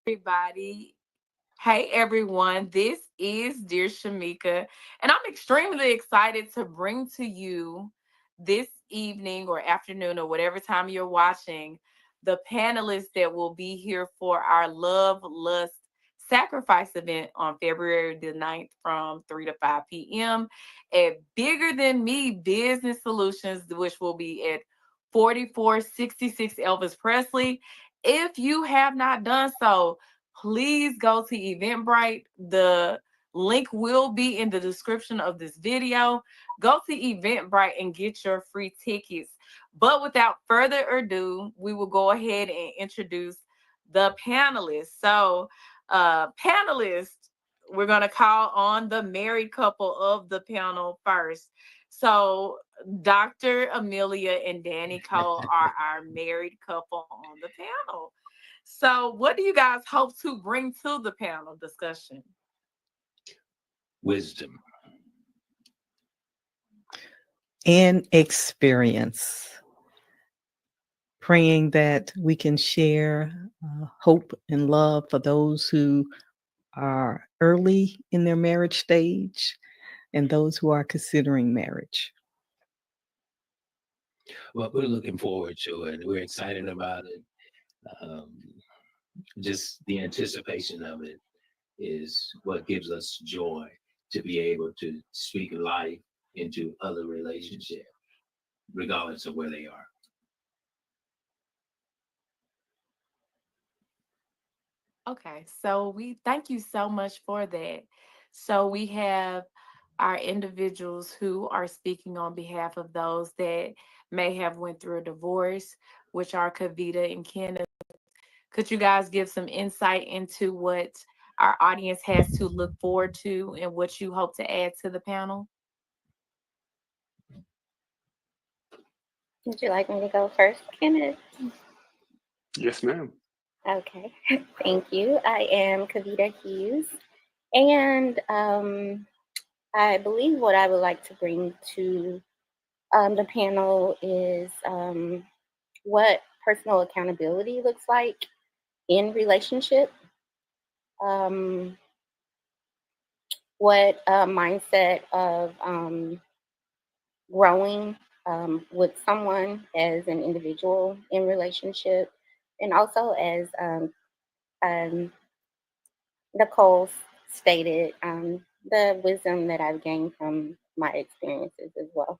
Everybody. Hey, everyone. This is Dear Shamika, and I'm extremely excited to bring to you this evening or afternoon or whatever time you're watching the panelists that will be here for our Love, Lust, Sacrifice event on February the 9th from 3 to 5 p.m. at Bigger Than Me Business Solutions, which will be at 4466 Elvis Presley. If you have not done so, please go to Eventbrite. The link will be in the description of this video. Go to Eventbrite and get your free tickets. But without further ado, we will go ahead and introduce the panelists. So, panelists, we're going to call on the married couple of the panel first. So, Dr. Amelia and Danny Cole are our married couple on the panel. So, what do you guys hope to bring to the panel discussion? Wisdom. And experience. Praying that we can share hope and love for those who are early in their marriage stage and those who are considering marriage. Well, we're looking forward to it. We're excited about it. Um, just the anticipation of it is what gives us joy to be able to speak life into other relationships, regardless of where they are. Okay, so we thank you so much for that. So we have our individuals who are speaking on behalf of those that may have went through a divorce, which are Kavita and Kenneth. Could you guys give some insight into what our audience has to look forward to and what you hope to add to the panel? Would you like me to go first, Kenneth? Yes, ma'am. Okay, thank you. I am Kavita Hughes, and I believe what I would like to bring to the panel is what personal accountability looks like in relationship, um, what mindset of growing with someone as an individual in relationship, and also as um, Nicole stated, the wisdom that I've gained from my experiences as well.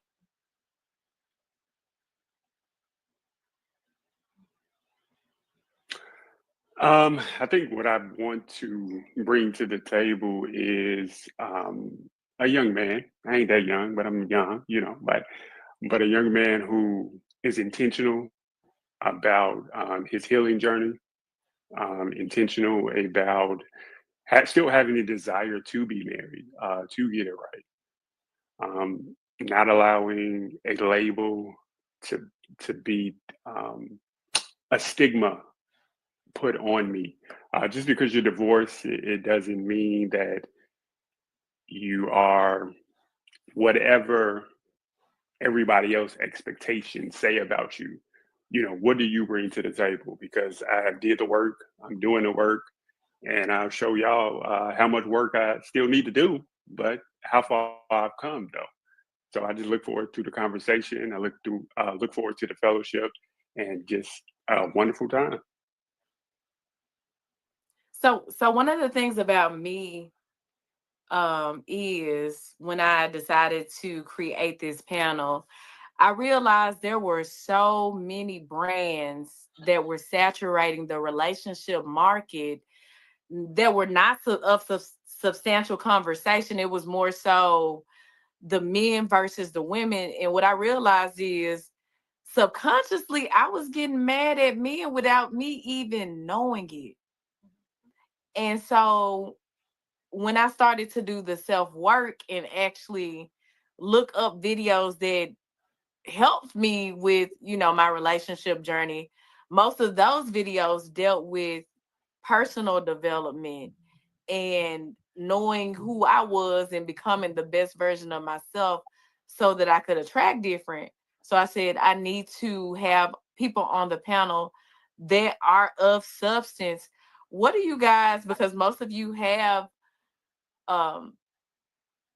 I think what I want to bring to the table is a young man. I ain't that young, but I'm young, but a young man who is intentional about his healing journey, intentional about still having a desire to be married, to get it right, not allowing a label to be a stigma put on me. Just because you're divorced, it doesn't mean that you are whatever everybody else expectations say about you. What do you bring to the table? Because I did the work, I'm doing the work, and I'll show y'all how much work I still need to do, but how far I've come though. So I just look forward to the conversation. I look forward to the fellowship, and just a wonderful time. So one of the things about me is when I decided to create this panel, I realized there were so many brands that were saturating the relationship market that were not substantial conversation. It was more so the men versus the women. And what I realized is subconsciously I was getting mad at men without me even knowing it. And so when I started to do the self work and actually look up videos that helped me with, my relationship journey, most of those videos dealt with personal development and knowing who I was and becoming the best version of myself so that I could attract different. So I said, I need to have people on the panel that are of substance what do you guys, because most of you have um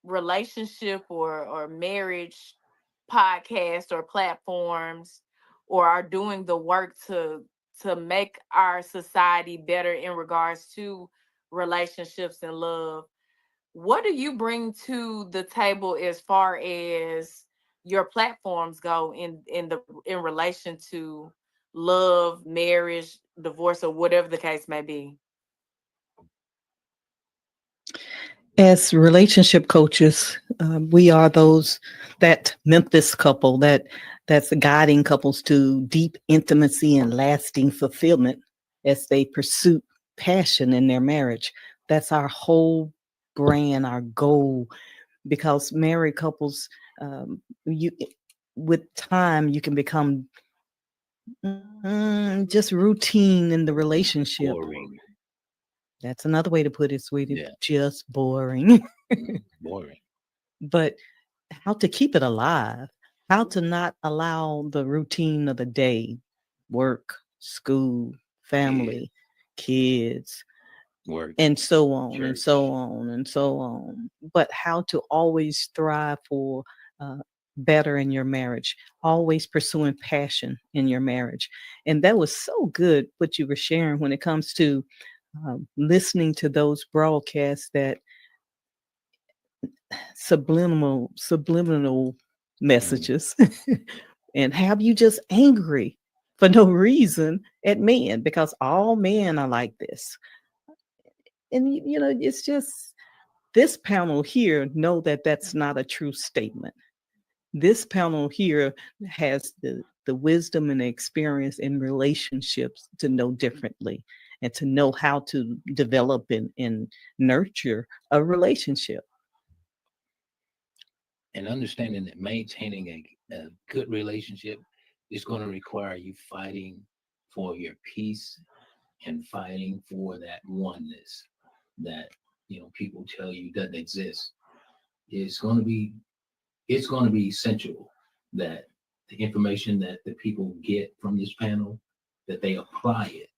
relationship or marriage podcast or platforms, or are doing the work to make our society better in regards to relationships and love, what do you bring to the table as far as your platforms go in relation to love, marriage, divorce, or whatever the case may be? As relationship coaches, we are those that Memphis couple that's guiding couples to deep intimacy and lasting fulfillment as they pursue passion in their marriage. That's our whole brand, our goal. Because married couples, you with time you can become just routine in the relationship. Boring. That's another way to put it, sweetie. Yeah. Just boring. Boring. But how to keep it alive, how to not allow the routine of the day, work, school, family, kids, Work. and so on and Church. so on and so on. But how to always strive for uh, better in your marriage, always pursuing passion in your marriage. And that was so good what you were sharing when it comes to listening to those broadcasts that subliminal messages and have you just angry for no reason at men, because all men are like this. And you know, it's just this panel here know that that's not a true statement. This panel here has the wisdom and the experience in relationships to know differently and to know how to develop and nurture a relationship. And understanding that maintaining a good relationship is going to require you fighting for your peace and fighting for that oneness that people tell you doesn't exist. It's going to be essential that the information that the people get from this panel, that they apply it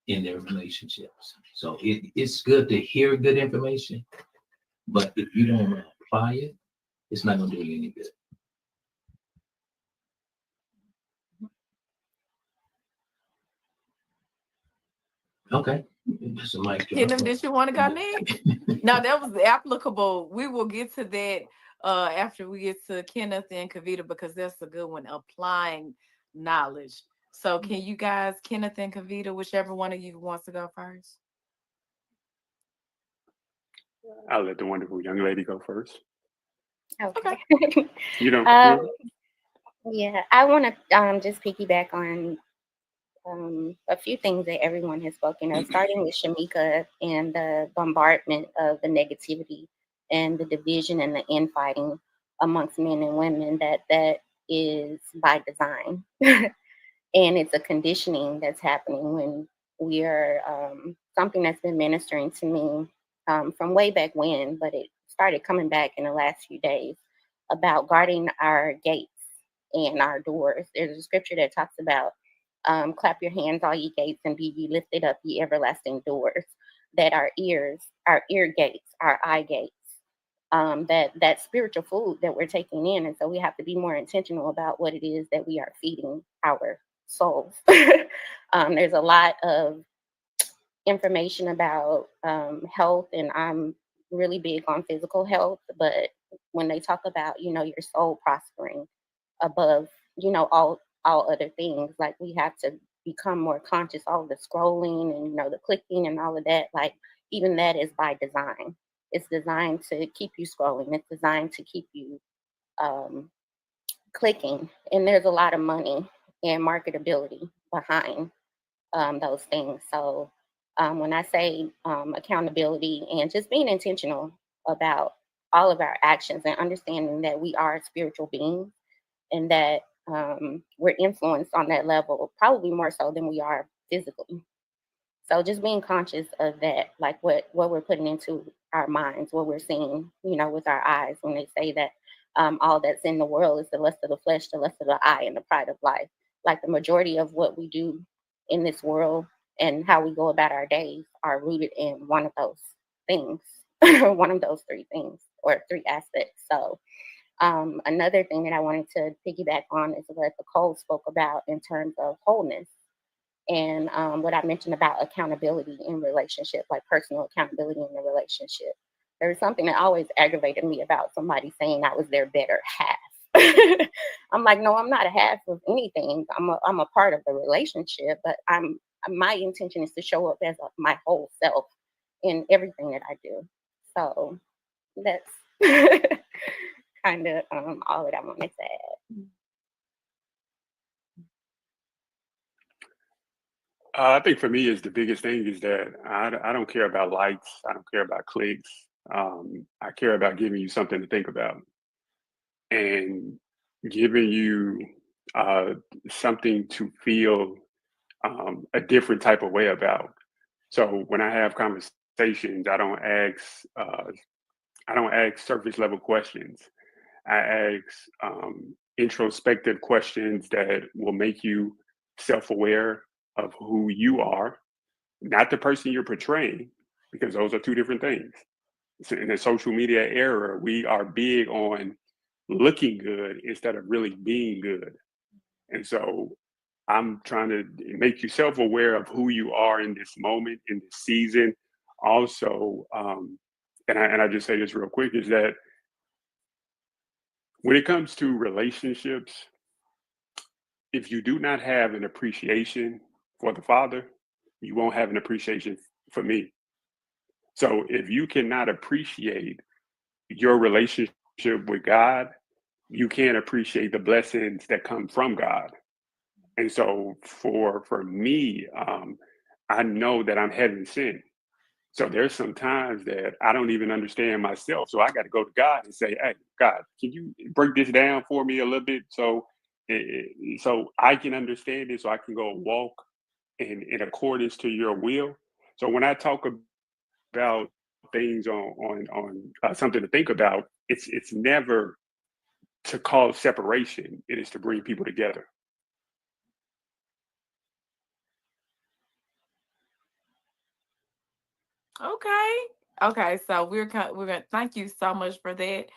in their relationships. So it's good to hear good information, but if you don't apply it, it's not going to do you any good. Okay. That's a mic drop. Kingdom, did you want to go next? No, that was applicable. We will get to that after we get to Kenneth and Kavita, because that's a good one. Applying knowledge. So can you guys, Kenneth and Kavita, whichever one of you wants to go first? I'll let the wonderful young lady go first. Okay. You don't. Yeah, I want to just piggyback on a few things that everyone has spoken of, starting with Shamika and the bombardment of the negativity and the division and the infighting amongst men and women, that is by design. And it's a conditioning that's happening when we are something that's been ministering to me from way back when, but it started coming back in the last few days, about guarding our gates and our doors. There's a scripture that talks about clap your hands, all ye gates, and be ye lifted up, ye everlasting doors. That our ears, our ear gates, our eye gates, that spiritual food that we're taking in, and so we have to be more intentional about what it is that we are feeding our souls. There's a lot of information about health, and I'm really big on physical health, but when they talk about your soul prospering above all other things, like we have to become more conscious. All the scrolling and the clicking and all of that, like even that is by design. It's designed to keep you scrolling. It's designed to keep you um, clicking, and there's a lot of money and marketability behind those things. So when I say accountability and just being intentional about all of our actions, and understanding that we are spiritual beings, and that we're influenced on that level, probably more so than we are physically. So just being conscious of that, like what we're putting into our minds, what we're seeing, with our eyes, when they say that all that's in the world is the lust of the flesh, the lust of the eye, and the pride of life. Like the majority of what we do in this world and how we go about our days are rooted in one of those things, one of those three things or three aspects. So, another thing that I wanted to piggyback on is what Nicole spoke about in terms of wholeness and what I mentioned about accountability in relationship, like personal accountability in the relationship. There was something that always aggravated me about somebody saying I was their better half. I'm like, no, I'm not a half of anything. I'm a part of the relationship, but my intention is to show up as my whole self in everything that I do. So that's kind of all that I wanted to add. I think for me is the biggest thing is that I don't care about likes. I don't care about clicks. I care about giving you something to think about and giving you uh, something to feel a different type of way about. So when I have conversations, I don't ask surface level questions. I ask introspective questions that will make you self aware of who you are, not the person you're portraying, because those are two different things. So in the social media era, we are big on looking good instead of really being good. And so I'm trying to make you self aware of who you are in this moment, in this season. Also, and I just say this real quick is that when it comes to relationships, if you do not have an appreciation for the Father, you won't have an appreciation for me. So if you cannot appreciate your relationship with God, you can't appreciate the blessings that come from God. And so for me, I know that I'm heaven sent. So there's some times that I don't even understand myself. So I got to go to God and say, "Hey, God, can you break this down for me a little bit so I can understand it, so I can go walk in accordance to your will." So when I talk about things on something to think about, it's never to cause separation. It is to bring people together. Okay. Okay, so we're gonna thank you so much for that.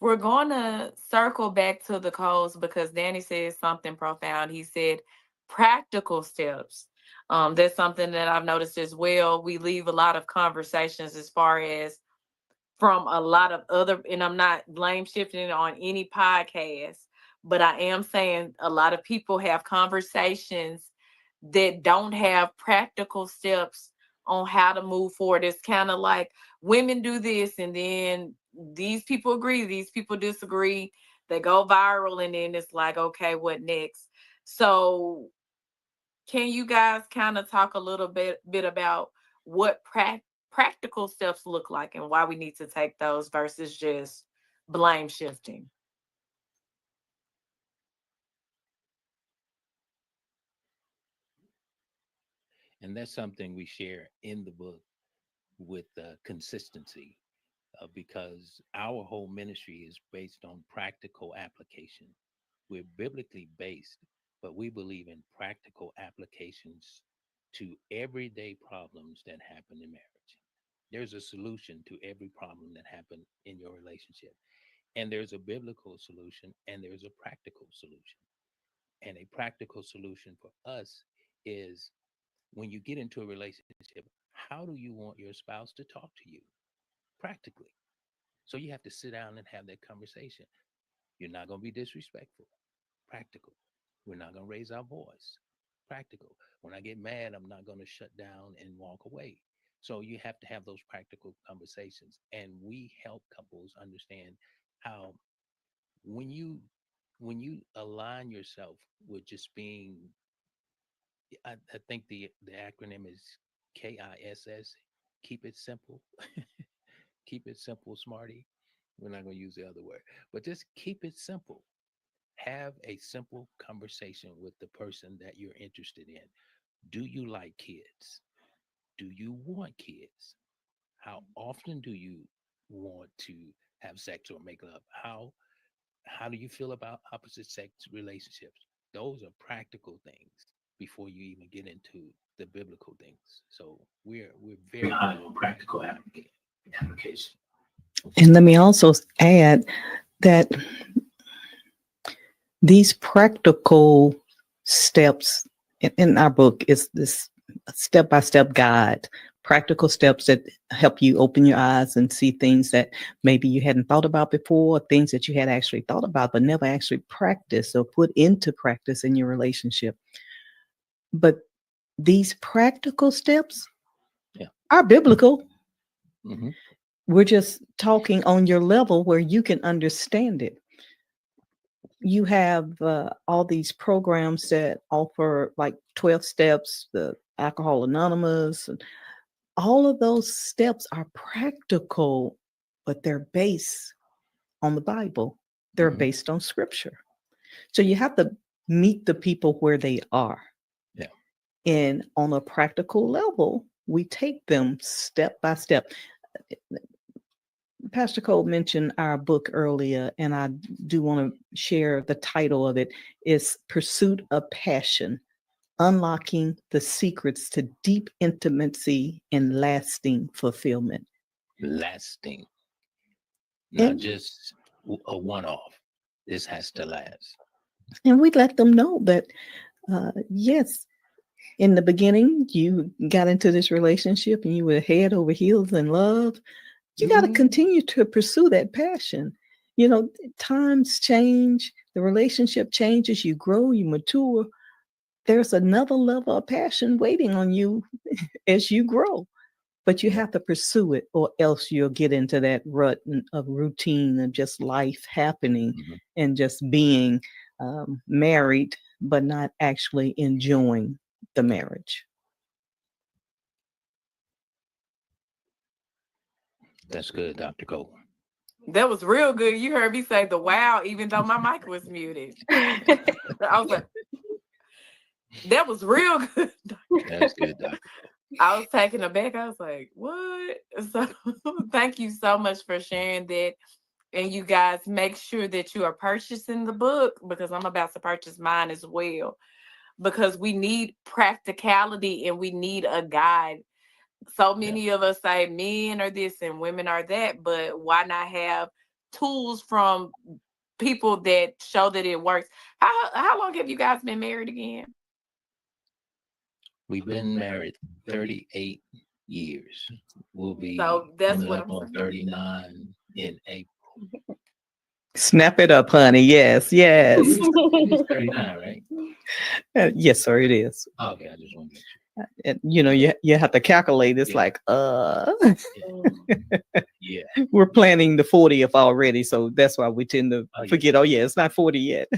We're gonna circle back to the codes because Danny said something profound. He said practical steps. That's something that I've noticed as well. We leave a lot of conversations as far as from a lot of other, and I'm not blame shifting on any podcast, but I am saying a lot of people have conversations that don't have practical steps on how to move forward. It's kind of like women do this, and then these people agree, these people disagree, they go viral, and then it's like, okay, what next? So can you guys kind of talk a little bit about what practical steps look like and why we need to take those versus just blame shifting? And that's something we share in the book with consistency, because our whole ministry is based on practical application. We're biblically based, but we believe in practical applications to everyday problems that happen in marriage. There's a solution to every problem that happened in your relationship. And there's a biblical solution and there's a practical solution. And a practical solution for us is when you get into a relationship, how do you want your spouse to talk to you practically? So you have to sit down and have that conversation. You're not going to be disrespectful. Practical. We're not going to raise our voice. Practical. When I get mad, I'm not going to shut down and walk away. So you have to have those practical conversations. And we help couples understand how when you align yourself with just being, I think the acronym is KISS, keep it simple. Keep it simple, smarty. We're not going to use the other word, but just keep it simple. Have a simple conversation with the person that you're interested in. Do you like kids? Do you want kids? How often do you want to have sex or make love? How do you feel about opposite sex relationships? Those are practical things before you even get into the biblical things. So we're very high on practical application. And let me also add that these practical steps in our book is this step-by-step guide, practical steps that help you open your eyes and see things that maybe you hadn't thought about before, things that you had actually thought about but never actually practiced or put into practice in your relationship. But these practical steps are biblical. Mm-hmm. We're just talking on your level where you can understand it. You have all these programs that offer like 12 steps, the Alcohol Anonymous, and all of those steps are practical, but they're based on the Bible. They're based on scripture. So you have to meet the people where they are. Yeah. And on a practical level, we take them step by step. Pastor Cole mentioned our book earlier, and I do want to share the title of it. It's Pursuit of Passion, Unlocking the Secrets to Deep Intimacy and Lasting Fulfillment. Lasting. Not just a one-off. This has to last. And we let them know that, yes, in the beginning, you got into this relationship and you were head over heels in love. You got to continue to pursue that passion. You know, times change, the relationship changes, you grow, you mature. There's another level of passion waiting on you as you grow. But you have to pursue it, or else you'll get into that rut of routine of just life happening and just being married, but not actually enjoying the marriage. That's good, Dr. Cole. That was real good. You heard me say the wow, even though my mic was muted. I was like, that was real good. That's good, Dr. I was taken aback. I was like, what? So thank you so much for sharing that. And you guys make sure that you are purchasing the book, because I'm about to purchase mine as well, because we need practicality and we need a guide. So many of us say men are this and women are that, but why not have tools from people that show that it works? How long have you guys been married again? We've been married 38 years. We'll be So that's coming what up I'm on saying. 39 in April. Snap it up, honey. Yes, yes. It's 39, right? Yes, sir, it is. Okay, I just want to make sure. And, you know, you have to calculate. It's like, Yeah. we're planning the 40th already. So that's why we tend to forget, oh, yeah, it's not 40 yet.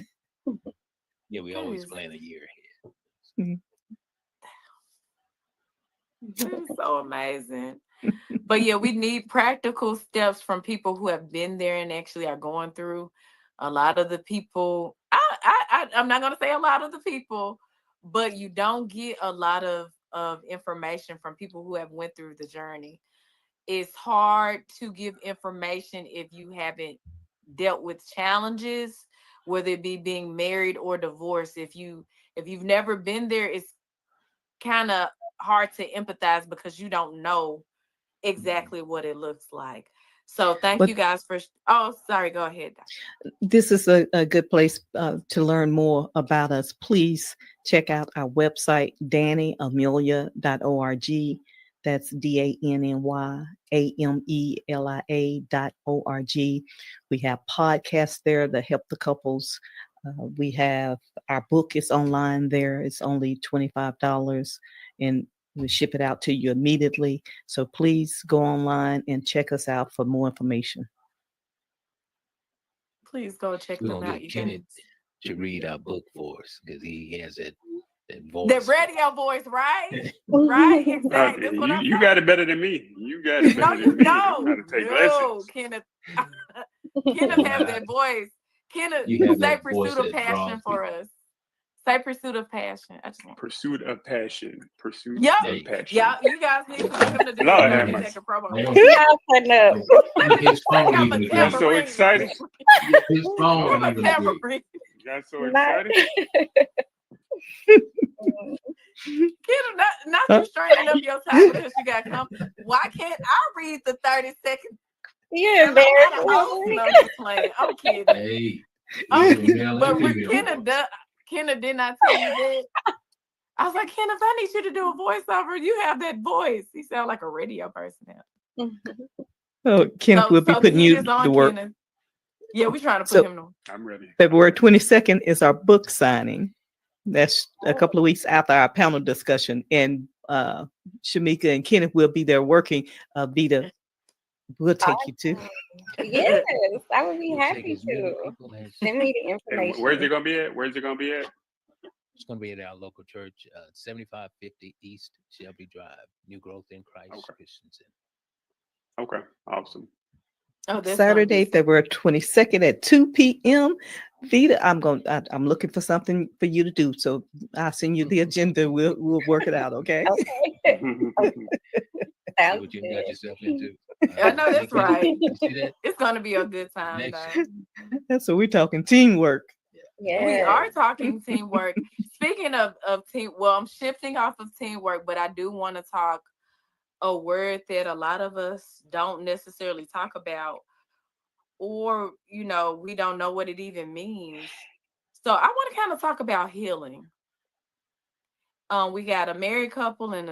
Yeah, we always plan a year ahead. That is so amazing. But yeah, we need practical steps from people who have been there and actually are going through. A lot of the people, I'm not going to say a lot of the people, but you don't get a lot of information from people who have went through the journey. It's hard to give information if you haven't dealt with challenges, whether it be being married or divorced. If you've never been there, it's kind of hard to empathize because you don't know exactly what it looks like. So thank you guys for. Oh, sorry. Go ahead. This is a good place to learn more about us. Please check out our website, dannyamelia.org. That's DANNYAMELIA.org. We have podcasts there that help the couples. We have our book is online there. It's only $25, and we ship it out to you immediately. So please go online and check us out for more information. Please go check them out. Get Kenneth to read our book for us, because he has that voice. The radio voice, right? Right? Exactly. You got it better than me. You got it better than me. No, Kenneth. Kenneth has that voice. Kenneth, say Pursuit of Passion for us. Say Pursuit of Passion. Pursuit of Passion. Pursuit of Passion. Yeah, you guys need to get him to do Lord that. have His phone even you got so excited. His phone even got so excited. Kiddo, not Huh? you straightening up your tie because you got come. Why can't I read the 30 seconds? You're And I got a embarrassing host. me. No, I'm just playing. I'm kidding. Hey, you I'm can do kidding. male and But female voice. Kenna did not tell you that. I was like, Kenneth, I need you to do a voiceover. You have that voice. You sound like a radio person now. Oh, Kenneth will be So the putting heat you is to on, work. Kenneth. Yeah, we trying to put So him on. I'm ready. I'm February ready. 22nd is our book signing. That's a Oh, couple of weeks after our panel discussion. And Shamika and Kenneth will be there working. Vita will take you to. Awesome. Yes, I would be We'll take happy as many to. people as Send me the And where's it information. gonna be at? Where's it gonna be at? it's going to be at our local church, 7550 East Shelby Drive, New Growth in Christ Okay. Christian Center. Okay. Awesome. oh, that's gonna be Saturday, February 22nd at 2 p.m. Vita, I'm looking for something for you to do. So I'll send you the agenda. We'll work it out, okay? Okay. See Sounds what you got yourself good. into. I know that's Nikki, right. you see that? It's gonna be a good time Next, though. So we're talking teamwork. We Yes. are talking teamwork. Speaking of team, well, I'm shifting off of teamwork, but I do want to talk a word that a lot of us don't necessarily talk about, or we don't know what it even means. So I want to kind of talk about healing. We got a married couple and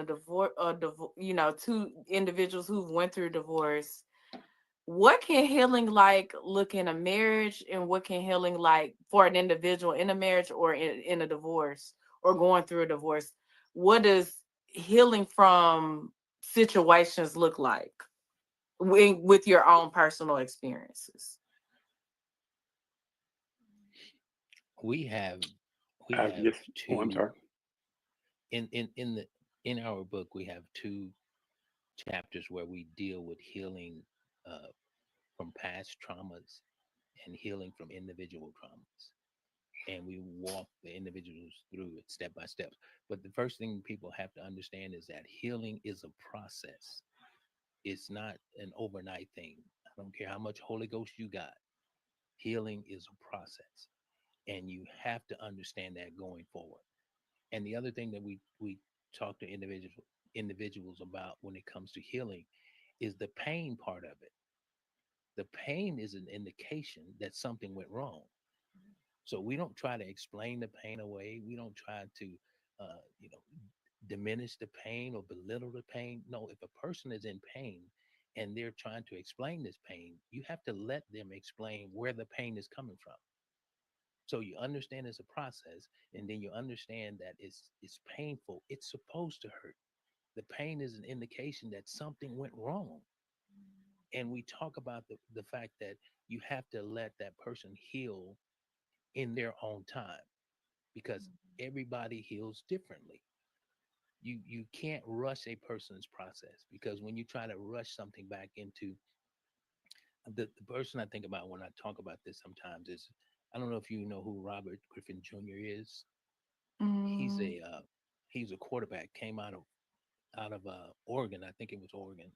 two individuals who went through divorce. What can healing like look in a marriage, and what can healing like for an individual in a marriage or in a divorce or going through a divorce? What does healing from situations look like with your own personal experiences? we have we have Yes. Oh, I'm two sorry. in our book we have two chapters where we deal with healing uh, from past traumas and healing from individual traumas, and we walk the individuals through it step by step. But the first thing people have to understand is that healing is a process. It's not an overnight thing. I don't care how much Holy Ghost you got. Healing is a process, and you have to understand that going forward. And the other thing that we talk to individuals about when it comes to healing is the pain part of it. The pain is an indication that something went wrong. So we don't try to explain the pain away. We don't try to, uh, you know, diminish the pain or belittle the pain. No, if a person is in pain and they're trying to explain this pain, you have to let them explain where the pain is coming from. So you understand it's a process, and then you understand that it's painful. It's supposed to hurt. The pain is an indication that something went wrong. And we talk about the fact that you have to let that person heal in their own time, because everybody heals differently. You can't rush a person's process, because when you try to rush something back into the person I think about when I talk about this sometimes is, I don't know if you know who Robert Griffin Jr. is. He's Mm, a quarterback, came out of Oregon. I think it was Oregon,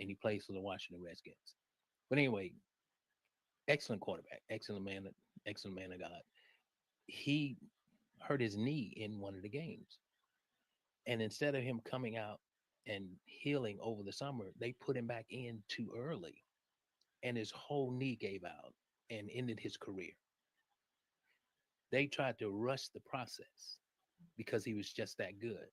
and he plays for the Washington Redskins. But anyway, excellent quarterback, excellent man of God. He hurt his knee in one of the games, and instead of him coming out and healing over the summer, they put him back in too early, and his whole knee gave out and ended his career. They tried to rush the process because he was just that good.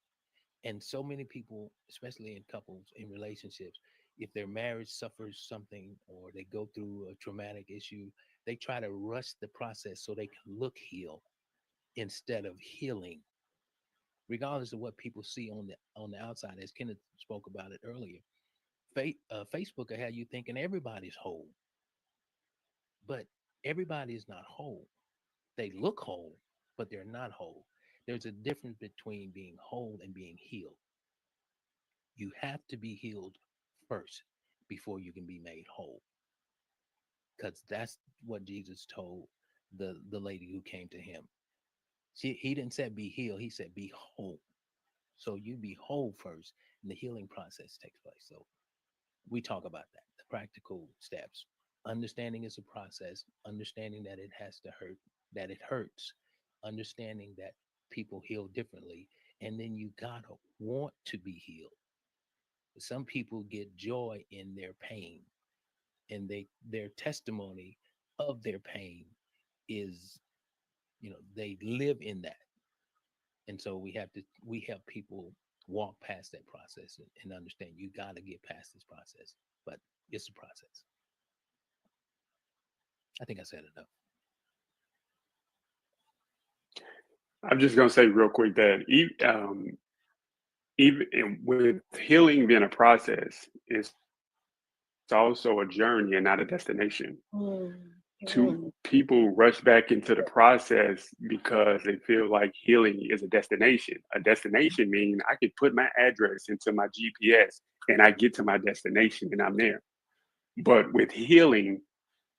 And so many people, especially in couples in relationships, if their marriage suffers something or they go through a traumatic issue, they try to rush the process so they can look healed instead of healing, regardless of what people see on the outside. As Kenneth spoke about it earlier, Facebook will have you thinking everybody's whole, but everybody is not whole. They look whole, but they're not whole. There's a difference between being whole and being healed. You have to be healed first before you can be made whole, because that's what Jesus told the lady who came to him. He didn't say be healed, he said be whole. So you be whole first, and the healing process takes place. So we talk about that, the practical steps. Understanding is a process, understanding that it has to hurt, that it hurts, understanding that people heal differently, and then you gotta want to be healed. Some people get joy in their pain, and their testimony of their pain is, they live in that. And so we help people walk past that process, and understand you got to get past this process, but it's a process. I think I said enough. I'm just gonna say real quick that even with healing being a process, it's also a journey and not a destination. Mm, Two mm, people rush back into the process because they feel like healing is a destination. A destination means I could put my address into my GPS and I get to my destination and I'm there. But with healing,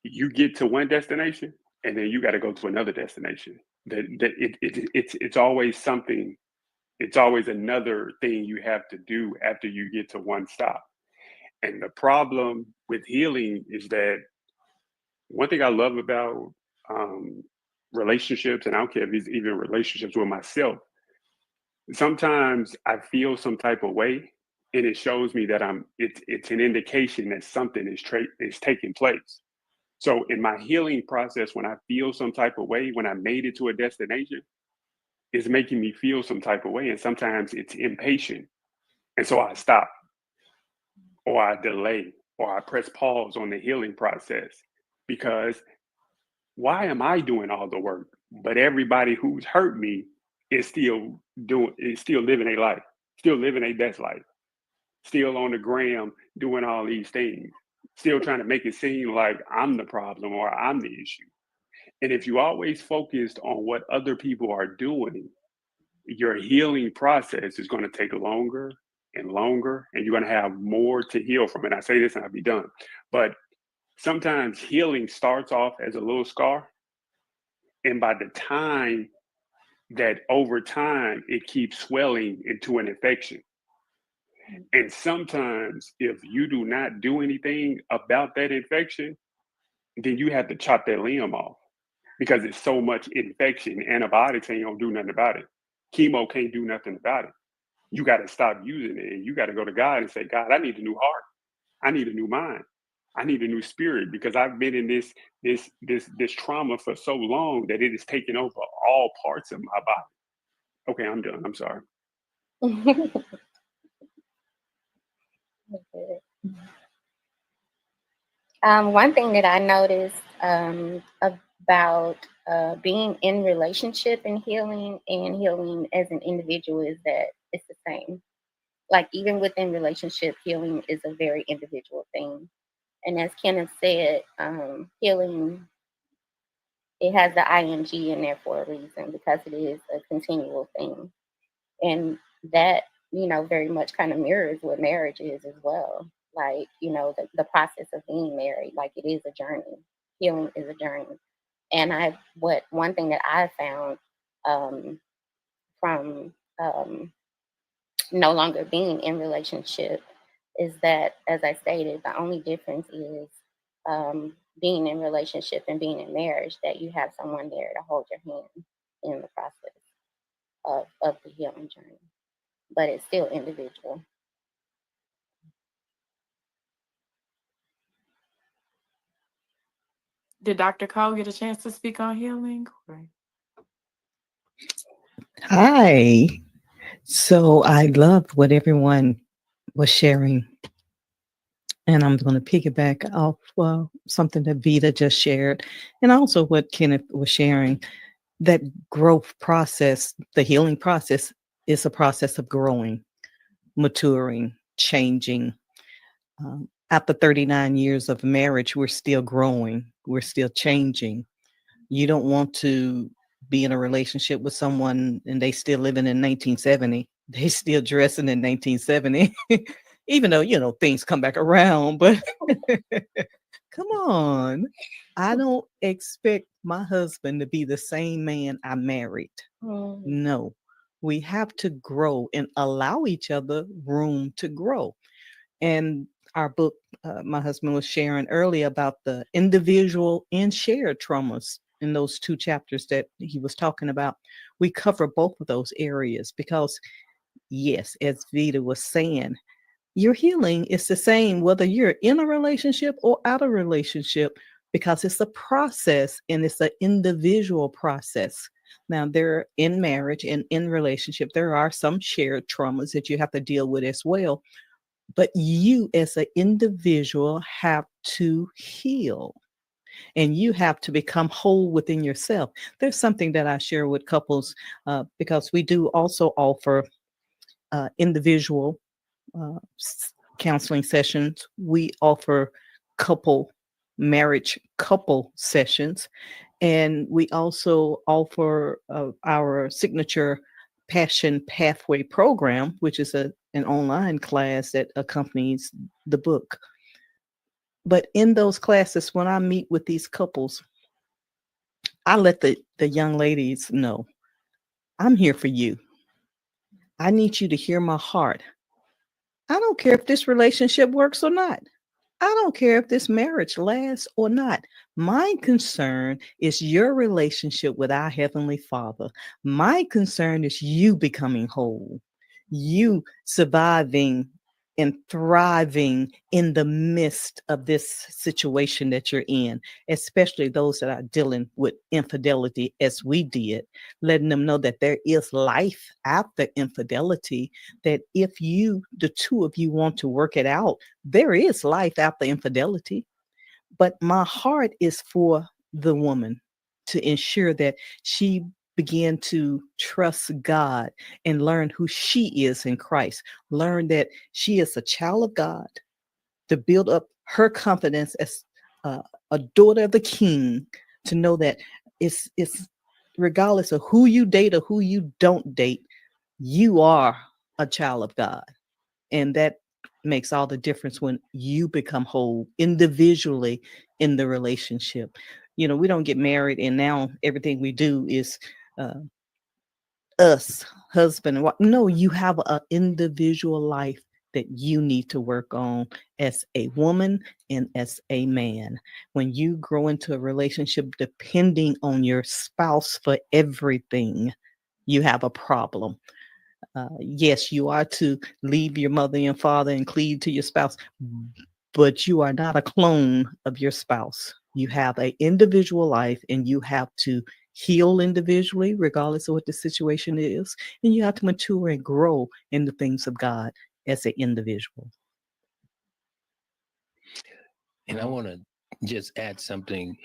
you get to one destination and then you got to go to another destination. It's always something. It's always another thing you have to do after you get to one stop. And the problem with healing is that one thing I love about um, relationships, and I don't care if it's even relationships with myself, sometimes I feel some type of way, and it shows me that it's an indication that something is taking place. So in my healing process, when I feel some type of way, when I made it to a destination, it's making me feel some type of way. And sometimes it's impatient. And so I stop, or I delay, or I press pause on the healing process, because why am I doing all the work, but everybody who's hurt me is still living a life, still living a best life, still on the gram doing all these things, still trying to make it seem like I'm the problem or I'm the issue. And if you always focused on what other people are doing, your healing process is going to take longer and longer, and you're going to have more to heal from it. I say this and I'll be done. But sometimes healing starts off as a little scar. And by the time that over time, it keeps swelling into an infection. And sometimes, if you do not do anything about that infection, then you have to chop that limb off because it's so much infection. Antibiotics ain't gonna do nothing about it. Chemo can't do nothing about it. You got to stop using it, and you got to go to God and say, God, I need a new heart. I need a new mind. I need a new spirit, because I've been in this trauma for so long that it is taking over all parts of my body. Okay, I'm done. I'm sorry. mm. Okay. One thing that I noticed about being in relationship and healing as an individual is that it's the same. Like even within relationship, healing is a very individual thing. And as Kenneth said, healing, it has the ing in there for a reason because it is a continual thing, and that very much kind of mirrors what marriage is as well. Like the process of being married, like it is a journey. Healing is a journey. And I what one thing that I found um, from no longer being in relationship is that, as I stated, the only difference is being in relationship and being in marriage, that you have someone there to hold your hand in the process of the healing journey, but it's still individual. Did Dr. Cole get a chance to speak on healing? Hi. So I loved what everyone was sharing. And I'm going to piggyback off something that Vita just shared, and also what Kenneth was sharing. That growth process, the healing process, is a process of growing, maturing, changing. After 39 years of marriage, we're still growing, we're still changing. You don't want to be in a relationship with someone and they still living in 1970. They still dressing in 1970, even though, things come back around. But come on. I don't expect my husband to be the same man I married. Mm, No, we have to grow and allow each other room to grow. And our book, my husband was sharing earlier about the individual and shared traumas in those two chapters that he was talking about. we cover both of those areas because, yes, as Vita was saying, your healing is the same whether you're in a relationship or out of a relationship because it's a process and it's an individual process. Now, there in marriage and in relationship, there are some shared traumas that you have to deal with as well. But you, as an individual, have to heal and you have to become whole within yourself. There's something that I share with couples because we do also offer individual counseling sessions. We offer couple marriage couple sessions, and we also offer our signature Passion Pathway program, which is an online class that accompanies the book. But in those classes, when I meet with these couples, I let the young ladies know I'm here for you. I need you to hear my heart. I don't care if this relationship works or not. I don't care if this marriage lasts or not. My concern is your relationship with our Heavenly Father. My concern is you becoming whole, you surviving and thriving in the midst of this situation that you're in, especially those that are dealing with infidelity, as we did, letting them know that there is life after infidelity, that if you, the two of you, want to work it out, there is life after infidelity. But my heart is for the woman to ensure that she begin to trust God and learn who she is in Christ, learn that she is a child of God, to build up her confidence as uh, a daughter of the King, to know that it's regardless of who you date or who you don't date, you are a child of God. And that makes all the difference when you become whole individually in the relationship. You know, we don't get married and now everything we do is uh, us, husband and wife. No, you have an individual life that you need to work on as a woman and as a man. When you grow into a relationship depending on your spouse for everything, you have a problem. Yes, you are to leave your mother and father and cleave to your spouse, but you are not a clone of your spouse. You have an individual life and you have to heal individually, regardless of what the situation is. And you have to mature and grow in the things of God as an individual. And I want to just add something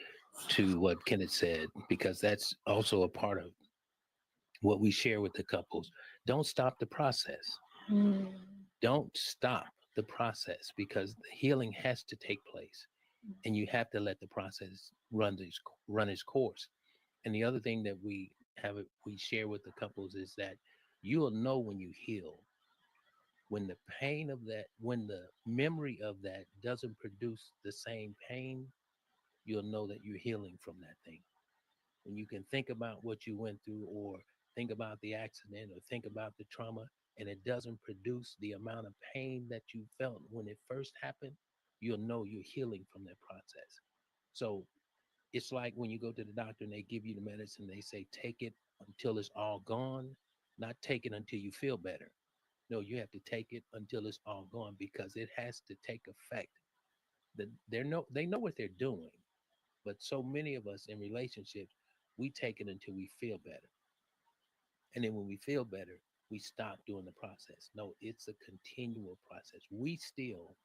to what Kenneth said, because that's also a part of what we share with the couples. Don't stop the process. Mm. Don't stop the process, because the healing has to take place and you have to let the process run its course. And the other thing that we share with the couples is that you will know when you heal, when the pain of that, when the memory of that doesn't produce the same pain, you'll know that you're healing from that thing. When you can think about what you went through, or think about the accident, or think about the trauma, and it doesn't produce the amount of pain that you felt when it first happened, you'll know you're healing from that process. So it's like when you go to the doctor and they give you the medicine, they say take it until it's all gone, not take it until you feel better. No, you have to take it until it's all gone, because it has to take effect. They know what they're doing, but so many of us in relationships, we take it until we feel better. And then when we feel better, we stop doing the process. No, it's a continual process. We still,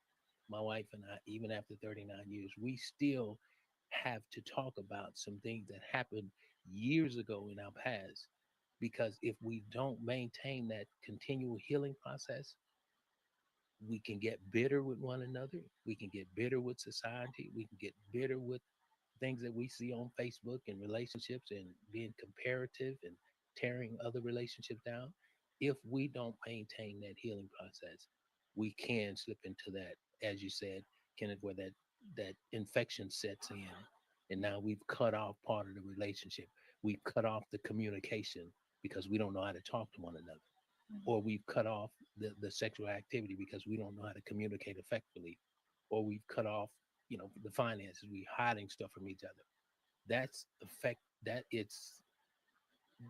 my wife and I, even after 39 years, we still have to talk about some things that happened years ago in our past. Because if we don't maintain that continual healing process, we can get bitter with one another. We can get bitter with society. We can get bitter with things that we see on Facebook and relationships, and being comparative and tearing other relationships down. If we don't maintain that healing process, we can slip into that, as you said, Kenneth, where that infection sets in, and now we've cut off part of the relationship. We've cut off the communication because we don't know how to talk to one another, or we've cut off the sexual activity because we don't know how to communicate effectively, or we've cut off, the finances. We hiding stuff from each other. That's effect that it's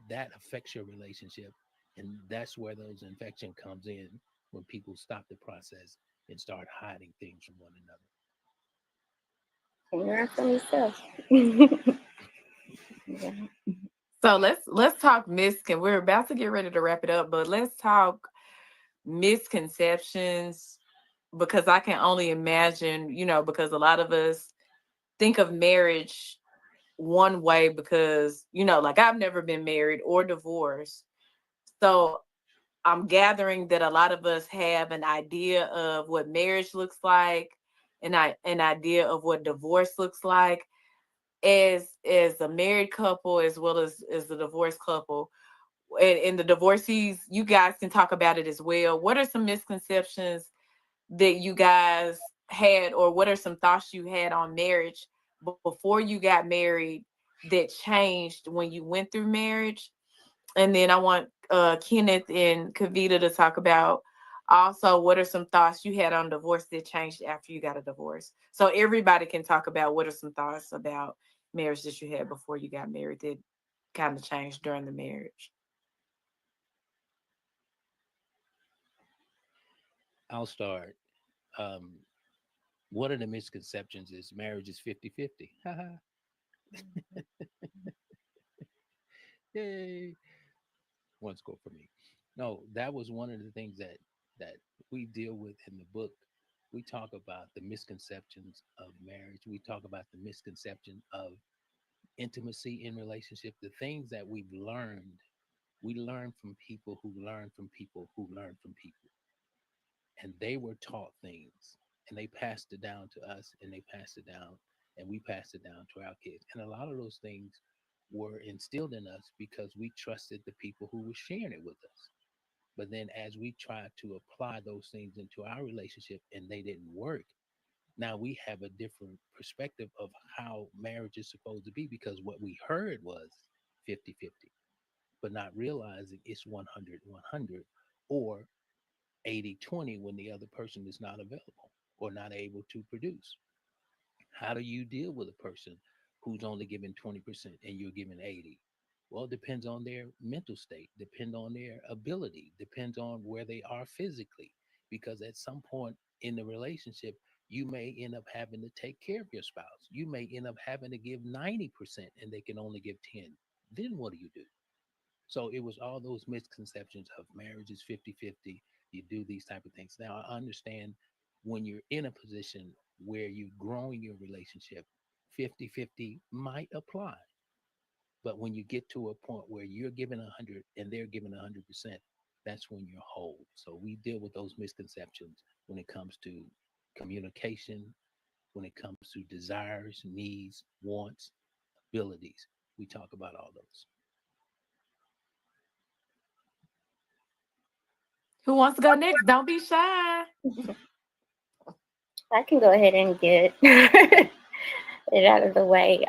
that affects your relationship. And that's where those infection comes in, when people stop the process and start hiding things from one another. And you're from yourself. Yeah. So let's talk miscon. We're about to get ready to wrap it up, but let's talk misconceptions, because I can only imagine, because a lot of us think of marriage one way, because, like, I've never been married or divorced. So I'm gathering that a lot of us have an idea of what marriage looks like, and an idea of what divorce looks like. As a married couple as well as the divorced couple, and the divorcees, you guys can talk about it as well. What are some misconceptions that you guys had, or what are some thoughts you had on marriage before you got married that changed when you went through marriage? And then I want Kenneth and Kavita to talk about also what are some thoughts you had on divorce that changed after you got a divorce. So everybody can talk about what are some thoughts about marriage that you had before you got married that kind of changed during the marriage. I'll start. Um, One of the misconceptions is marriage is 50-50. Yay. One score for me. No, that was one of the things that we deal with in the book. We talk about the misconceptions of marriage. We talk about the misconception of intimacy in relationship, the things that we've learned. We learn from people who learn from people who learn from people. And they were taught things, and they passed it down to us, and they passed it down, and we passed it down to our kids. And a lot of those things were instilled in us because we trusted the people who were sharing it with us. But then as we tried to apply those things into our relationship and they didn't work, now we have a different perspective of how marriage is supposed to be, because what we heard was 50-50, but not realizing it's 100-100, or 80-20 when the other person is not available or not able to produce. How do you deal with a person who's only giving 20% and you're giving 80? Well, it depends on their mental state, depend on their ability, depends on where they are physically. Because at some point in the relationship, you may end up having to take care of your spouse. You may end up having to give 90% and they can only give 10. Then what do you do? So it was all those misconceptions of marriage is 50-50. You do these type of things. Now I understand when you're in a position where you're growing your relationship, 50-50 might apply. But when you get to a point where you're giving 100 and they're giving 100%, that's when you're whole. So we deal with those misconceptions when it comes to communication, when it comes to desires, needs, wants, abilities. We talk about all those. Who wants to go next? Don't be shy. I can go ahead and get it out of the way.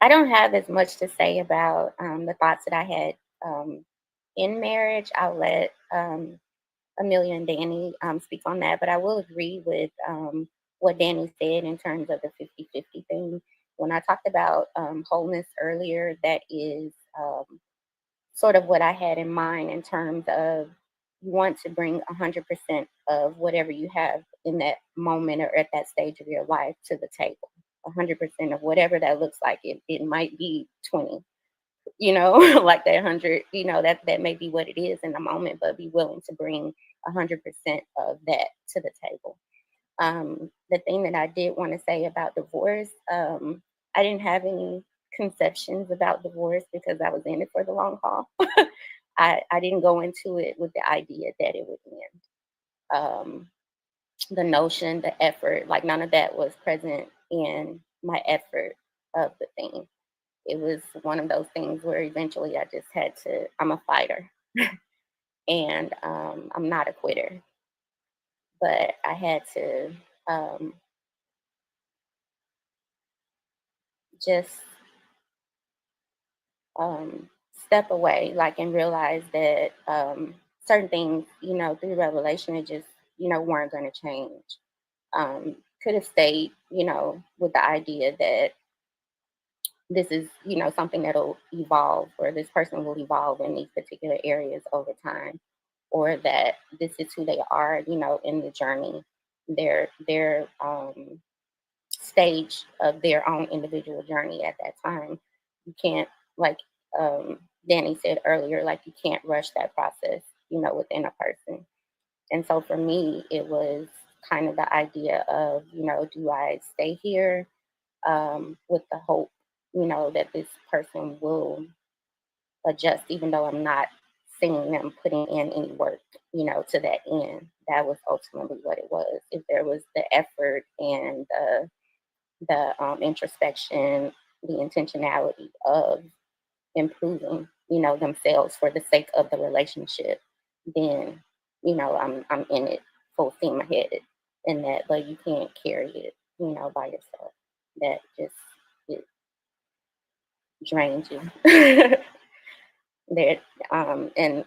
I don't have as much to say about the thoughts that I had in marriage. I'll let Amelia and Danny speak on that, but I will agree with what Danny said in terms of the 50-50 thing. When I talked about wholeness earlier, that is sort of what I had in mind in terms of you want to bring 100% of whatever you have in that moment or at that stage of your life to the table. 100% of whatever that looks like. It might be 20, like that 100, that may be what it is in the moment, but be willing to bring 100% of that to the table. The thing that I did want to say about divorce, I didn't have any conceptions about divorce because I was in it for the long haul. I didn't go into it with the idea that it would end. The notion, the effort, like none of that was present in my effort of the thing. It was one of those things where eventually I just had to, I'm a fighter and I'm not a quitter, but I had to um, just step away, like, and realize that certain things, through revelation, it just, weren't going to change. Could have stayed, with the idea that this is, something that'll evolve, or this person will evolve in these particular areas over time, or that this is who they are, in the journey, their stage of their own individual journey at that time. You can't, like Danny said earlier, like you can't rush that process, within a person. And so for me, it was kind of the idea of, do I stay here with the hope, that this person will adjust, even though I'm not seeing them putting in any work, to that end. That was ultimately what it was. If there was the effort and the introspection, the intentionality of improving, themselves for the sake of the relationship, then, I'm in it full steam ahead. And that, but you can't carry it, by yourself. That just, it drains you. There, and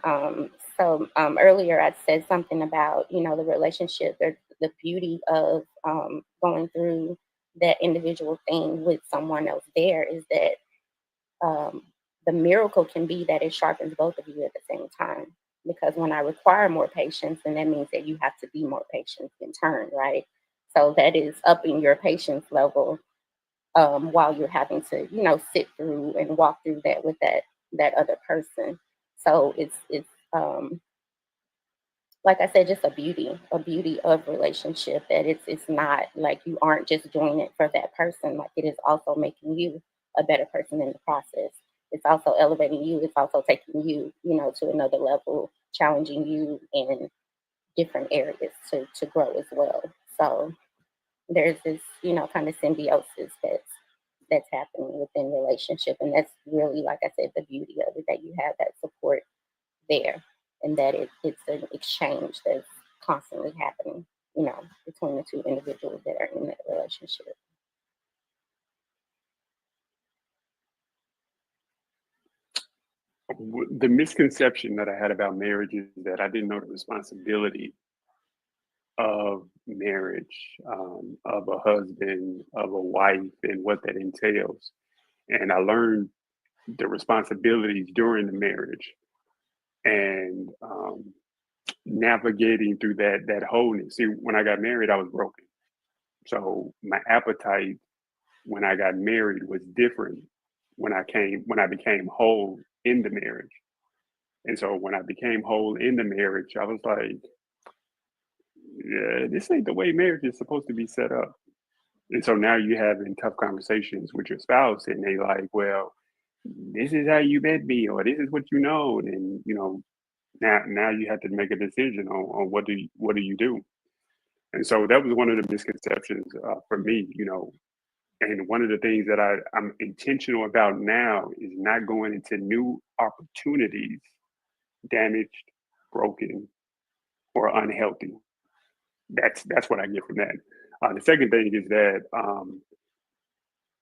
so earlier I said something about, the relationship, the beauty of going through that individual thing with someone else there is that um, the miracle can be that it sharpens both of you at the same time. Because when I require more patience, then that means that you have to be more patient in turn, right? So that is upping your patience level while you're having to, sit through and walk through that with that other person. So it's like I said, just a beauty of relationship, that it's not like you aren't just doing it for that person, like it is also making you a better person in the process. It's also elevating you. It's also taking you, to another level, challenging you in different areas to grow as well. So there's this, kind of symbiosis that's happening within relationship, and that's really, like I said, the beauty of it, that you have that support there, and that it's an exchange that's constantly happening, between the two individuals that are in that relationship. The misconception that I had about marriage is that I didn't know the responsibility of marriage, of a husband, of a wife, and what that entails. And I learned the responsibilities during the marriage, and navigating through that wholeness. See, when I got married, I was broken. So my appetite when I got married was different when I became whole in the marriage. And so when I became whole in the marriage, I was like, yeah, this ain't the way marriage is supposed to be set up. And so now you having tough conversations with your spouse, and they like, well, this is how you met me, or this is what you know, and now you have to make a decision on what do you do. And so that was one of the misconceptions for me, and one of the things that I'm intentional about now is not going into new opportunities damaged, broken, or unhealthy. That's what I get from that. The second thing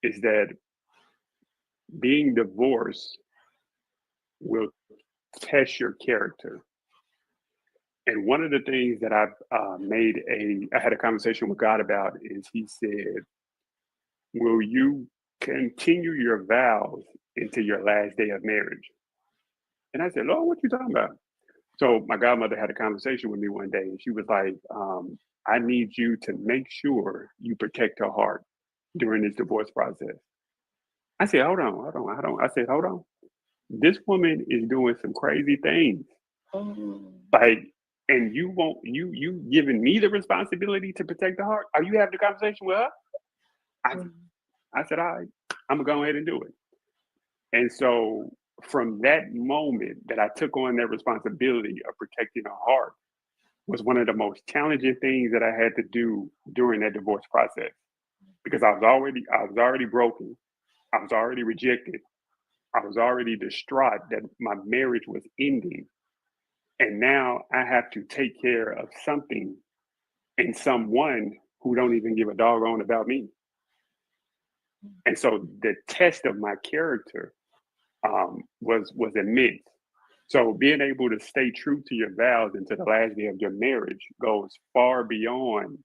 is that being divorced will test your character. And one of the things that I had a conversation with God about is He said, "Will you continue your vows into your last day of marriage?" And I said, "Lord, what you talking about?" So my godmother had a conversation with me one day, and she was like, "I need you to make sure you protect her heart during this divorce process." I said, hold on. I said, hold on. This woman is doing some crazy things. Mm, Like, and you won't you giving me the responsibility to protect the heart? Are you having a conversation with her? I mm, I said, all right, I'm gonna go ahead and do it. And so from that moment that I took on that responsibility of protecting her heart was one of the most challenging things that I had to do during that divorce process, because I was already broken. I was already rejected. I was already distraught that my marriage was ending. And now I have to take care of something and someone who don't even give a doggone about me. And so the test of my character was immense. So being able to stay true to your vows into the last day of your marriage goes far beyond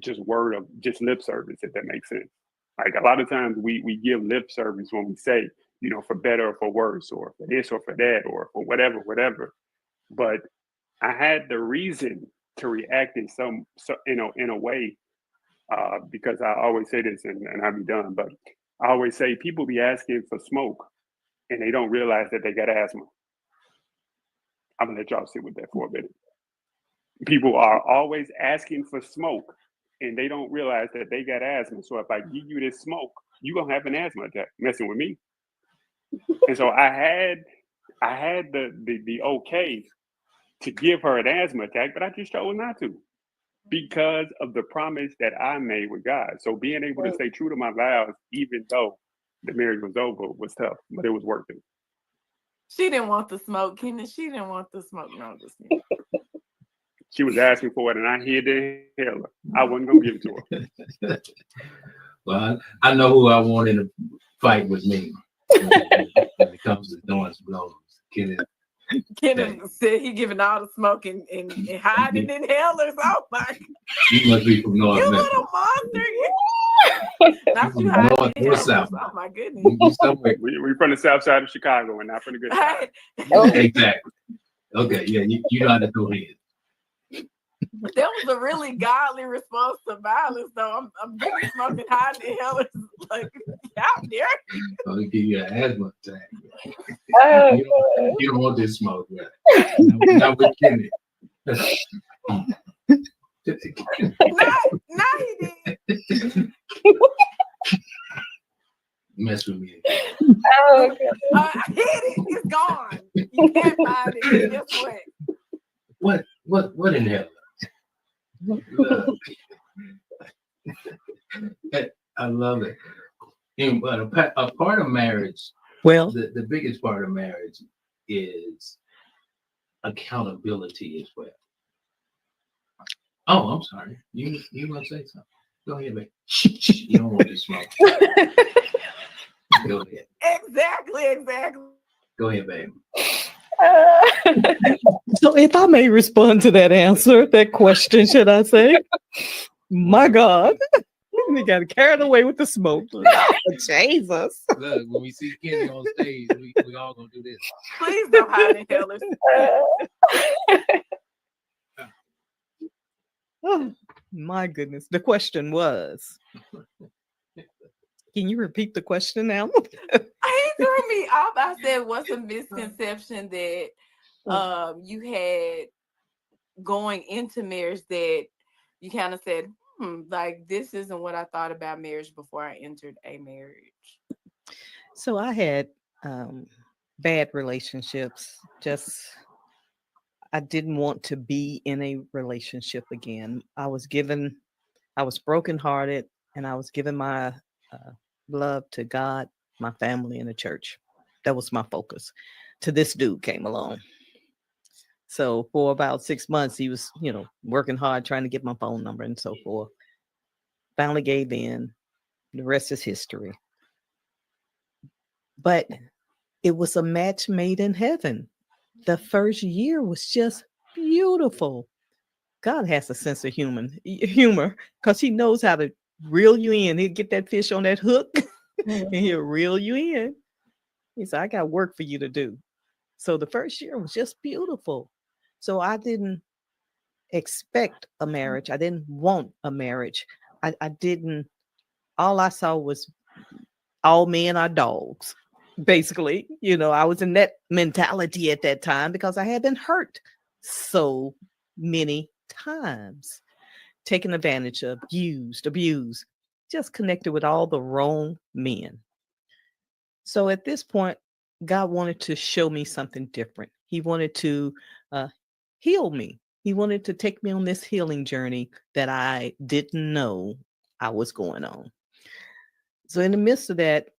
just lip service, if that makes sense. Like a lot of times we give lip service when we say, you know, for better or for worse, or for this or for that, or for whatever. But I had the reason to react in in a way, because I always say this, and I'll be done. But I always say people be asking for smoke and they don't realize that they got asthma. I'm gonna let y'all sit with that for a minute. People are always asking for smoke and they don't realize that they got asthma. So if I give you this smoke, you're gonna have an asthma attack messing with me. And so I had the okay to give her an asthma attack, but I just chose not to because of the promise that I made with God. So being able to stay true to my vows, even though the marriage was over, was tough, but it was worth it. She didn't want the smoke, Kenneth. She didn't want the smoke. No, just kidding. She was asking for it, and I hid the inhaler. I wasn't gonna give it to her. Well, I know who I want in a fight with me when it comes to doing some blows. Kenneth said he giving all the smoke and hiding inhalers. Oh my! You must be from North You Memphis. little monster! Not you North hiding or inhalers. South. Oh my goodness! You somewhere. We from the south side of Chicago and not from the good side. Exactly. Okay, yeah, you know how to go ahead. That was a really godly response to violence, though. I'm giving smoking hiding inhalers. Like, how dare you? I'll give you an asthma attack. Oh, You don't want this smoke, right? Not with Kenny. No, he did. Mess with me. oh, God. I hit it. It's gone. You can't find it. Guess what? What inhaler? I love it. And, but a part of marriage, Well, the biggest part of marriage is accountability as well. Oh, I'm sorry. You want to say something? Go ahead, baby. You don't want this smoke. Go ahead. Exactly. Go ahead, baby. so if I may respond to that question, should I say? My God, we got carried away with the smoke. Oh, Jesus. Look, when we see Kenny on stage, we all gonna do this. Please don't hide inhalers. Oh, my goodness. The question was, can you repeat the question now? He threw me off. I said, what's a misconception that you had going into marriage that you kind of said, like, this isn't what I thought about marriage before I entered a marriage? So I had bad relationships. I didn't want to be in a relationship again. I was brokenhearted, and I was giving my love to God, my family, and the church. That was my focus. Till this dude came along. So for about 6 months, he was, working hard, trying to get my phone number and so forth. Finally gave in. The rest is history. But it was a match made in heaven. The first year was just beautiful. God has a sense of humor because he knows how to reel you in. He'll get that fish on that hook and he'll reel you in. He said, I got work for you to do. So the first year was just beautiful. So I didn't expect a marriage. I didn't want a marriage. I didn't, all I saw was all men are dogs. Basically, I was in that mentality at that time because I had been hurt so many times, taken advantage of, abused, just connected with all the wrong men. So at this point, God wanted to show me something different. He wanted to heal me. He wanted to take me on this healing journey that I didn't know I was going on. So in the midst of that,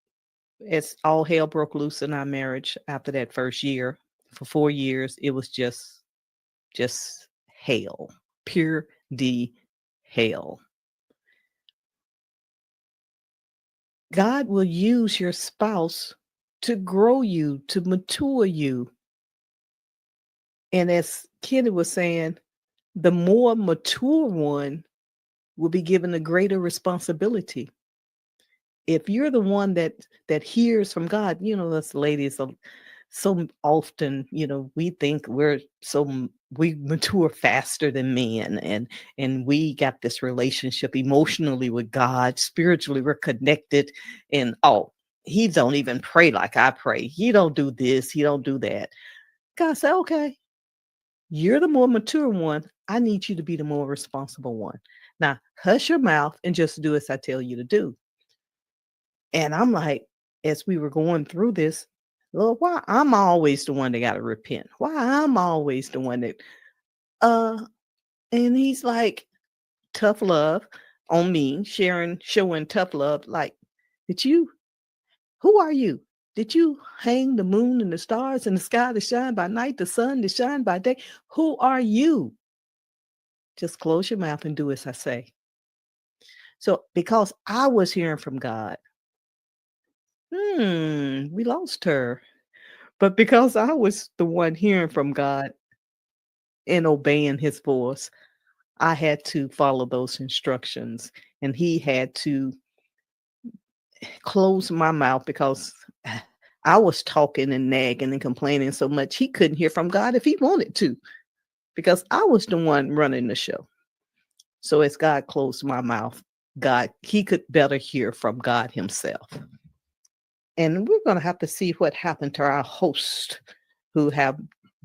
as all hell broke loose in our marriage after that first year, for 4 years, it was just hell, pure D hell. God will use your spouse to grow you, to mature you. And as Kenny was saying, the more mature one will be given a greater responsibility. if you're the one that hears from God, us ladies are so often, we think we mature faster than men, and we got this relationship emotionally with God, spiritually we're connected, and he don't even pray like I pray. He don't do this, he don't do that. God said, okay, you're the more mature one. I need you to be the more responsible one. Now, hush your mouth and just do as I tell you to do. And I'm like, as we were going through this, Lord, why I'm always the one that got to repent? Why I'm always the one that, uh, and he's like, tough love on me, showing tough love. Like, who are you? Did you hang the moon and the stars in the sky to shine by night, the sun to shine by day? Who are you? Just close your mouth and do as I say. So, because I was hearing from God, we lost her. But because I was the one hearing from God and obeying his voice, I had to follow those instructions. And he had to close my mouth because I was talking and nagging and complaining so much he couldn't hear from God if he wanted to, because I was the one running the show. So as God closed my mouth, he could better hear from God himself. And we're going to have to see what happened to our host who have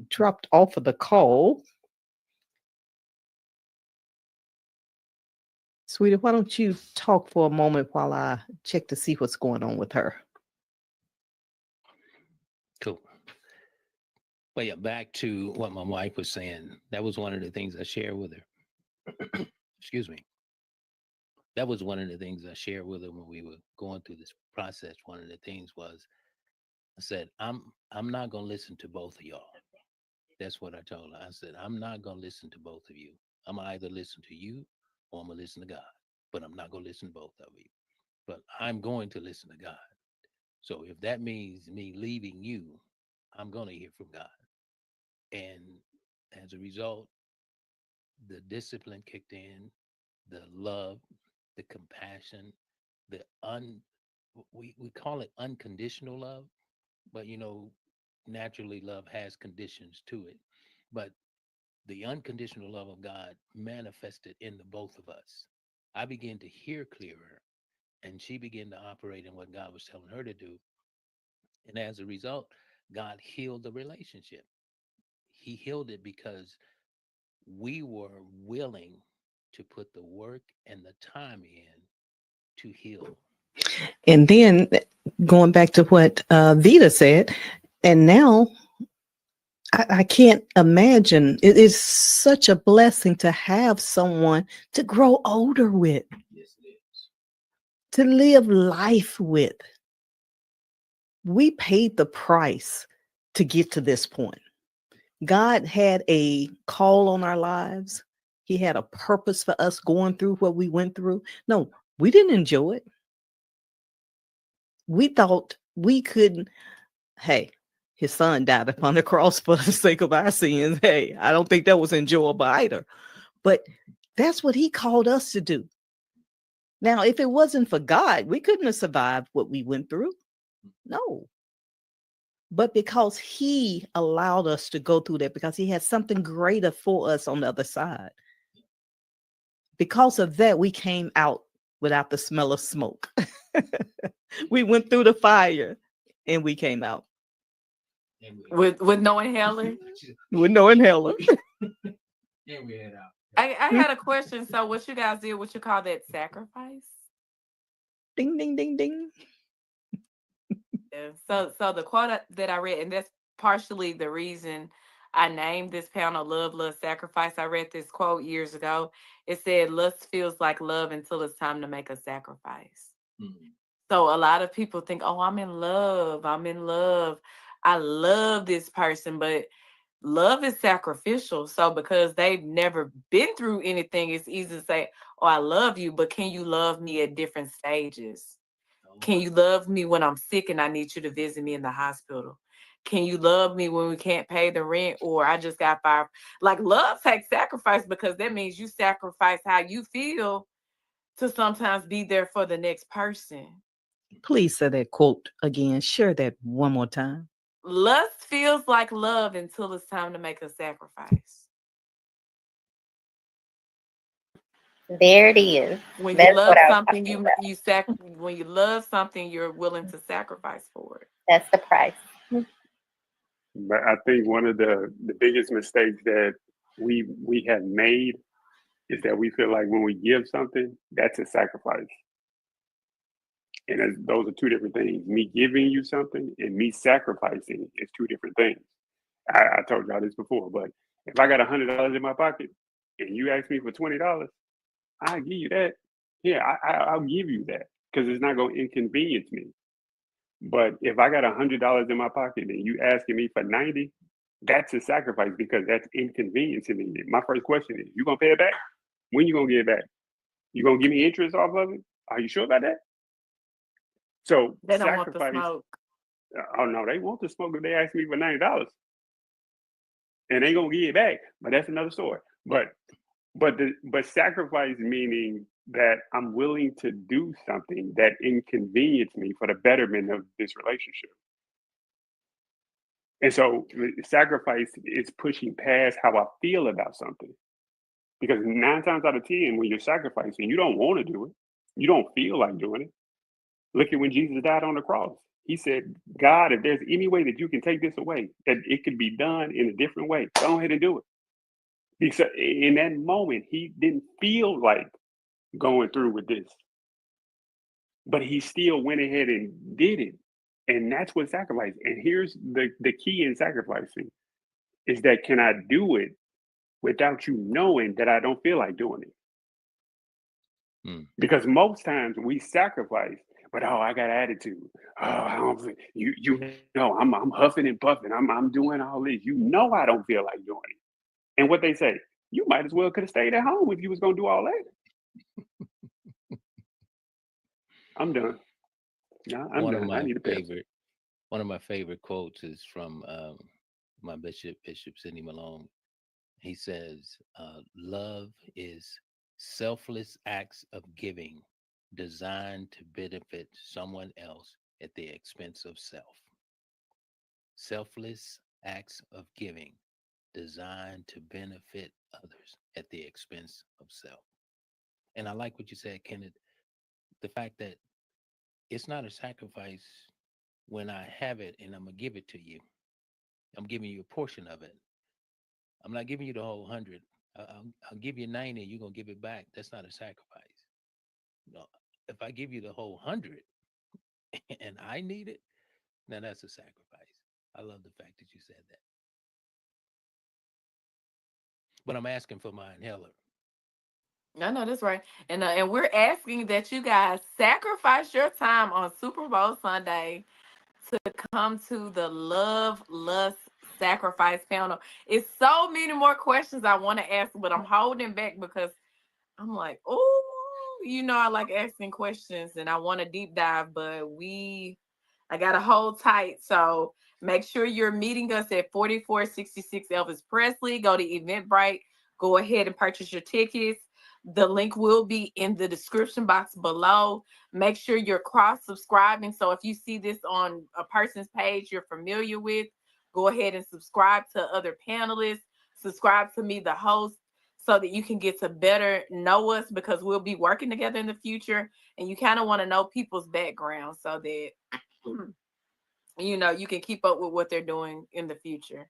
dropped off of the call. Sweetie, why don't you talk for a moment while I check to see what's going on with her? Cool. Well, yeah, back to what my wife was saying. That was one of the things I shared with her. Excuse me. That was one of the things I shared with her when we were going through this process. One of the things was I said, I'm not gonna listen to both of y'all. That's what I told her. I said, I'm not gonna listen to both of you. I'm gonna either listen to you or I'm gonna listen to God. But I'm not gonna listen to both of you. But I'm going to listen to God. So if that means me leaving you, I'm gonna hear from God. And as a result, the discipline kicked in, the love, the compassion, the we call it unconditional love, but naturally love has conditions to it. But the unconditional love of God manifested in the both of us. I began to hear clearer, and she began to operate in what God was telling her to do. And as a result, God healed the relationship. He healed it because we were willing to put the work and the time in to heal. And then going back to what Vita said, and now I can't imagine. It is such a blessing to have someone to grow older with, Yes, it is. to live life with. We paid the price to get to this point. God had a call on our lives. He had a purpose for us going through what we went through. No, we didn't enjoy it. We thought we couldn't. Hey, his son died upon the cross for the sake of our sins. Hey, I don't think that was enjoyable either. But that's what he called us to do. Now, if it wasn't for God, we couldn't have survived what we went through. No. But because he allowed us to go through that, because he had something greater for us on the other side. Because of that, we came out without the smell of smoke. We went through the fire and we came out with no inhaler. with no inhaler. And we head out. I had a question. So what you guys did, what you call that, sacrifice? Ding, ding, ding, ding. Yeah. So the quote that I read, and that's partially the reason I named this panel "Love, Love, Sacrifice." I read this quote years ago. It said, "Lust feels like love until it's time to make a sacrifice." Mhm. So a lot of people think, "Oh, I'm in love. I'm in love. I love this person," but love is sacrificial. So because they've never been through anything, it's easy to say, "Oh, I love you," but can you love me at different stages? Oh, Can you love me when I'm sick and I need you to visit me in the hospital? Can you love me when we can't pay the rent or I just got fired? Like love takes sacrifice because that means you sacrifice how you feel to sometimes be there for the next person. Please say that quote again. Share that one more time. Lust feels like love until it's time to make a sacrifice. There it is. When you That's what love I was something, talking about. when you love something, you're willing to sacrifice for it. That's the price. But I think one of the biggest mistakes that we have made is that we feel like when we give something, that's a sacrifice. And those are two different things. Me giving you something and me sacrificing is two different things. I told y'all this before, but if I got $100 in my pocket and you ask me for $20, I'll give you that. Yeah, I'll give you that because it's not going to inconvenience me. But if I got $100 in my pocket and you asking me for 90, that's a sacrifice because that's inconveniencing me. My first question is, you gonna pay it back? When you gonna get it back? You gonna give me interest off of it? Are you sure about that? So They don't want the sacrifice. smoke. Oh no, they want the smoke if they ask me for $90, and they gonna give it back. But that's another story. But sacrifice meaning that I'm willing to do something that inconvenience me for the betterment of this relationship. And so sacrifice is pushing past how I feel about something. Because 9 times out of 10, when you're sacrificing, you don't want to do it. You don't feel like doing it. Look at when Jesus died on the cross. He said, God, if there's any way that you can take this away, that it could be done in a different way, go ahead and do it. Because in that moment, he didn't feel like going through with this, but he still went ahead and did it. And that's what sacrifice. And here's the key in sacrificing is that can I do it without you knowing that I don't feel like doing it? Because most times we sacrifice, but I got attitude. Oh, I don't feel, you know, I'm huffing and puffing. I'm doing all this. You know, I don't feel like doing it. And what they say, you might as well could have stayed at home if you was gonna do all that. I'm done. No, I'm done. I need a Pepsi. One of my favorite quotes is from my Bishop Sidney Malone. He says, "Love is selfless acts of giving designed to benefit someone else at the expense of self. Selfless acts of giving designed to benefit others at the expense of self." And I like what you said, Kenneth. The fact that it's not a sacrifice when I have it and I'm gonna give it to you. I'm giving you a portion of it. I'm not giving you the whole 100. I'll give you 90. You're gonna give it back. That's not a sacrifice. No, if I give you the whole 100 and I need it, now that's a sacrifice. I love the fact that you said that. But I'm asking for my inhaler. I know that's right. And we're asking that you guys sacrifice your time on Super Bowl Sunday to come to the Love Lust Sacrifice panel. It's so many more questions I want to ask, but I'm holding back because I'm like, oh, I like asking questions and I want to deep dive, but I got to hold tight. So make sure you're meeting us at 4466 Elvis Presley. Go to Eventbrite. Go ahead and purchase your tickets. The link will be in the description box below. Make sure you're cross-subscribing. So if you see this on a person's page you're familiar with, go ahead and subscribe to other panelists. Subscribe to me, the host, so that you can get to better know us because we'll be working together in the future. And you kind of want to know people's background so that you can keep up with what they're doing in the future.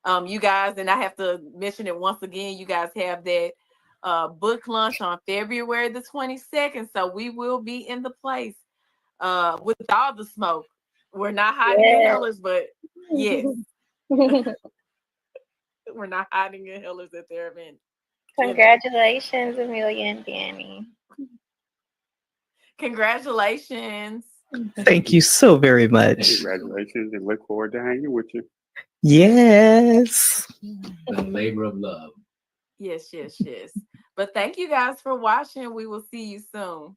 You guys, and I have to mention it once again, you guys have that book launch on February the 22nd. So we will be in the place with all the smoke. We're not hiding inhalers, but yes, we're not hiding inhalers at their event. Congratulations, Amelia and Danny. Congratulations. Thank you so very much. Congratulations, and look forward to hanging with you. Yes. The labor of love. Yes. But thank you guys for watching. We will see you soon.